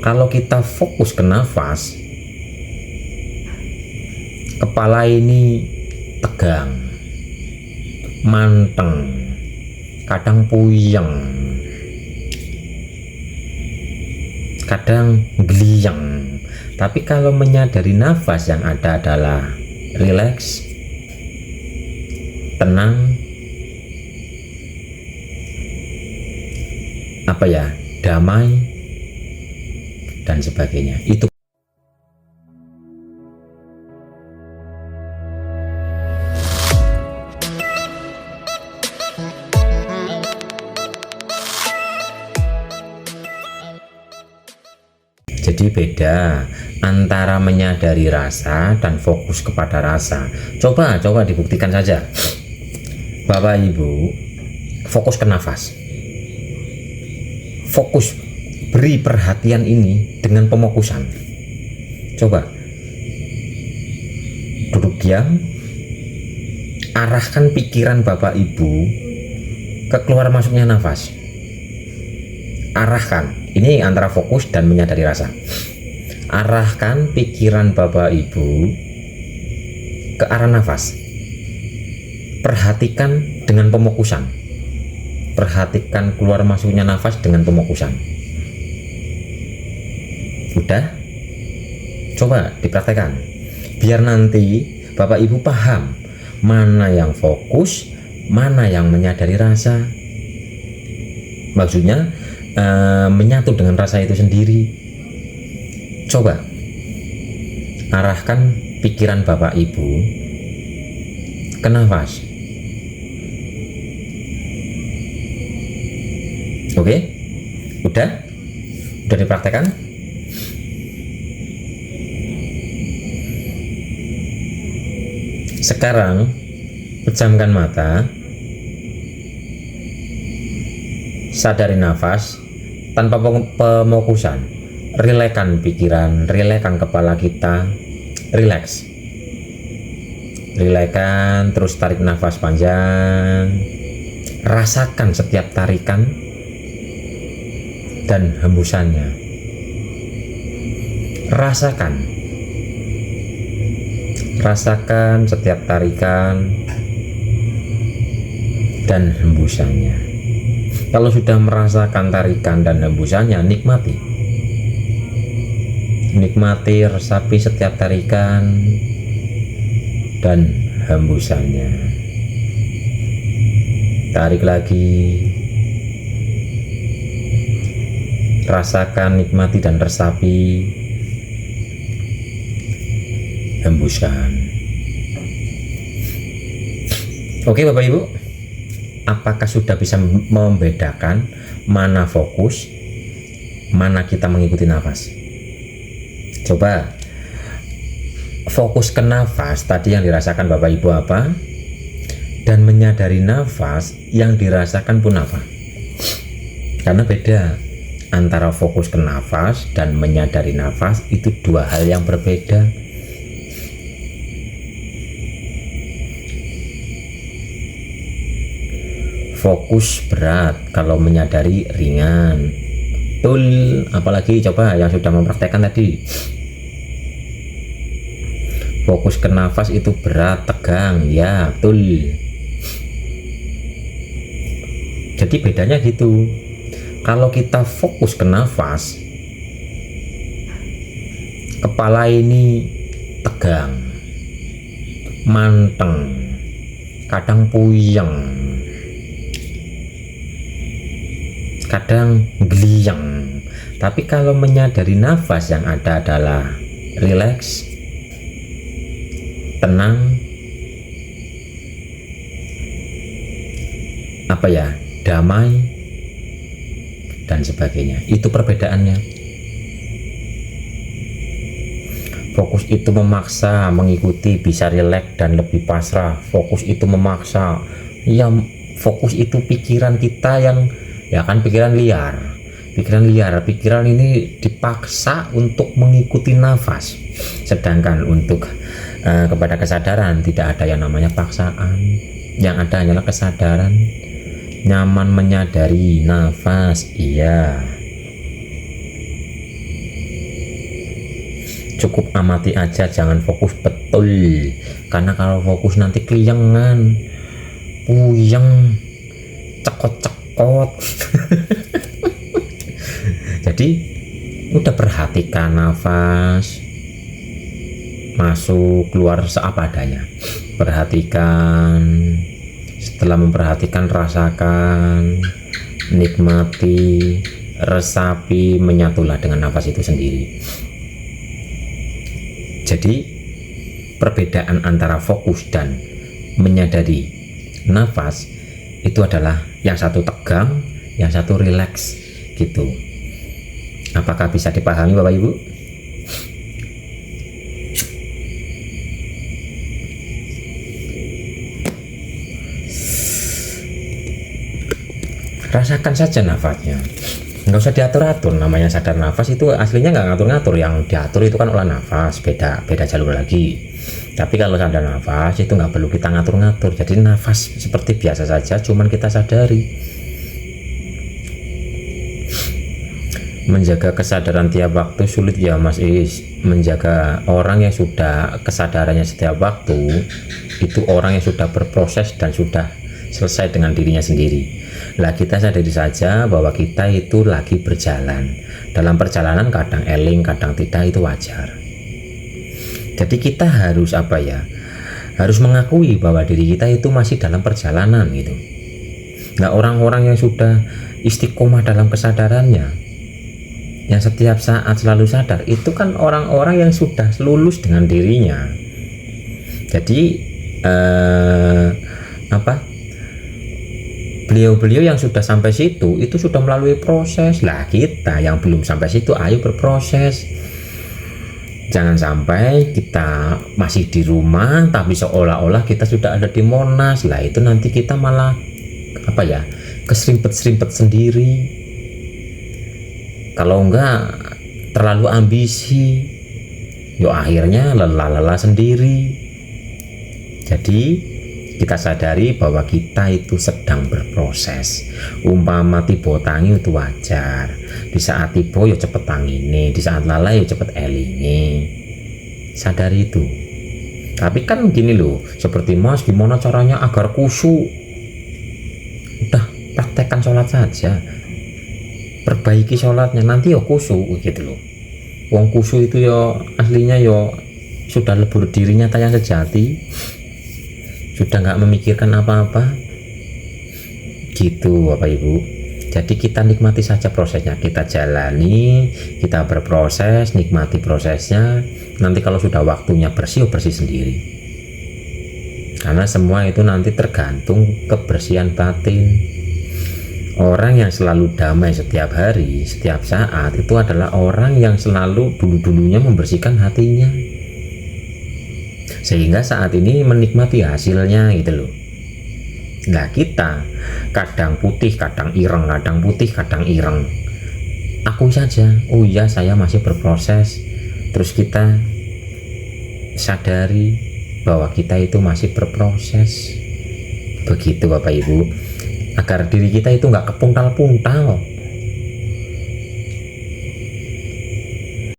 Kalau kita fokus ke nafas, kepala ini tegang, manteng, kadang puyeng, kadang gliyang. Tapi kalau menyadari nafas, yang ada adalah rileks, tenang, damai dan sebagainya. Itu jadi beda antara menyadari rasa dan fokus kepada rasa. Coba dibuktikan saja. Bapak Ibu fokus ke nafas, fokus, beri perhatian ini dengan pemokusan. Coba duduk diam, arahkan pikiran Bapak Ibu ke keluar masuknya nafas. Arahkan, ini antara fokus dan menyadari rasa. Arahkan pikiran Bapak Ibu ke arah nafas. Perhatikan dengan pemokusan. Perhatikan keluar masuknya nafas dengan pemokusan. Udah? Coba dipraktekkan. Biar nanti Bapak Ibu paham mana yang fokus, mana yang menyadari rasa. Maksudnya menyatu dengan rasa itu sendiri. Coba arahkan pikiran Bapak Ibu ke nafas. Oke? Udah dipraktekkan? Sekarang pejamkan mata, sadari nafas tanpa pemokusan. Rilekskan pikiran, rilekskan kepala kita, rileks. Rilekskan, terus tarik nafas panjang. Rasakan setiap tarikan dan hembusannya. Rasakan setiap tarikan dan hembusannya. Kalau sudah merasakan tarikan dan hembusannya, nikmati, resapi setiap tarikan dan hembusannya. Tarik lagi, rasakan, nikmati dan resapi, hembuskan. Oke Bapak Ibu, apakah sudah bisa membedakan mana fokus, mana kita mengikuti nafas? Coba fokus ke nafas tadi yang dirasakan Bapak Ibu apa, dan menyadari nafas yang dirasakan pun apa. Karena beda antara fokus ke nafas dan menyadari nafas, itu dua hal yang berbeda. Fokus berat, kalau menyadari ringan. Betul, apalagi coba yang sudah mempraktekkan tadi. Fokus ke nafas itu berat, tegang, ya betul. Jadi bedanya gitu. Kalau kita fokus ke nafas, kepala ini tegang, manteng, kadang puyeng, kadang gliyang. Tapi kalau menyadari nafas, yang ada adalah rileks, tenang, damai dan sebagainya. Itu perbedaannya. Fokus itu memaksa mengikuti, bisa rileks dan lebih pasrah. Fokus itu memaksa, fokus itu pikiran kita yang pikiran liar ini dipaksa untuk mengikuti nafas. Sedangkan untuk kepada kesadaran tidak ada yang namanya paksaan. Yang ada hanyalah kesadaran, nyaman menyadari nafas. Iya, Cukup amati aja, jangan fokus betul, karena kalau fokus nanti keliengan, puyeng, cekot-cekot. Jadi udah perhatikan nafas masuk keluar seapa adanya, perhatikan. Setelah memperhatikan, rasakan, nikmati, resapi, menyatulah dengan nafas itu sendiri. Jadi perbedaan antara fokus dan menyadari nafas itu adalah yang satu tegang, yang satu rileks gitu. Apakah bisa dipahami Bapak Ibu? Rasakan saja nafasnya, nggak usah diatur-atur. Namanya sadar nafas itu aslinya nggak ngatur-ngatur, yang diatur itu kan olah nafas, beda jalur lagi. Tapi kalau sadar nafas itu nggak perlu kita ngatur-ngatur, jadi nafas seperti biasa saja, cuman kita sadari. Menjaga kesadaran tiap waktu sulit ya Mas Is. Menjaga orang yang sudah kesadarannya setiap waktu itu orang yang sudah berproses dan sudah selesai dengan dirinya sendiri. Lah kita sadari saja bahwa kita itu lagi berjalan. Dalam perjalanan kadang eling, kadang tidak, itu wajar. Jadi kita harus apa ya? Harus mengakui bahwa diri kita itu masih dalam perjalanan gitu. Nah, orang-orang yang sudah istiqomah dalam kesadarannya, yang setiap saat selalu sadar, itu kan orang-orang yang sudah lulus dengan dirinya. Jadi beliau-beliau yang sudah sampai situ itu sudah melalui proses. Lah kita yang belum sampai situ, ayo berproses. Jangan sampai kita masih di rumah tapi seolah-olah kita sudah ada di Monas. Lah itu nanti kita malah keserimpet-serimpet sendiri. Kalau enggak terlalu ambisi, yo akhirnya lelah-lelah sendiri. Jadi kita sadari bahwa kita itu sedang berproses. Umpama tiba tangi itu wajar. Di saat tiba ya cepet tangine, di saat lalai ya cepet elinge. Sadari itu. Tapi kan gini loh, seperti Mas, gimana caranya agar khusyuk? Udah praktekkan sholat saja. Perbaiki sholatnya, nanti ya khusyuk gitu loh. Wong khusyuk itu ya aslinya ya sudah lebur dirinya tayang sejati. Sudah nggak memikirkan apa-apa gitu Bapak Ibu. Jadi kita nikmati saja prosesnya, kita jalani, kita berproses, nikmati prosesnya. Nanti kalau sudah waktunya bersih, bersih sendiri. Karena semua itu nanti tergantung kebersihan batin. Orang yang selalu damai setiap hari, setiap saat, itu adalah orang yang selalu dulu-dulunya membersihkan hatinya, sehingga saat ini menikmati hasilnya gitu loh. Nah kita kadang putih, kadang ireng, kadang putih, kadang ireng. Aku saja, oh iya saya masih berproses. Terus kita sadari bahwa kita itu masih berproses. Begitu Bapak Ibu, agar diri kita itu nggak kepuntal-puntal.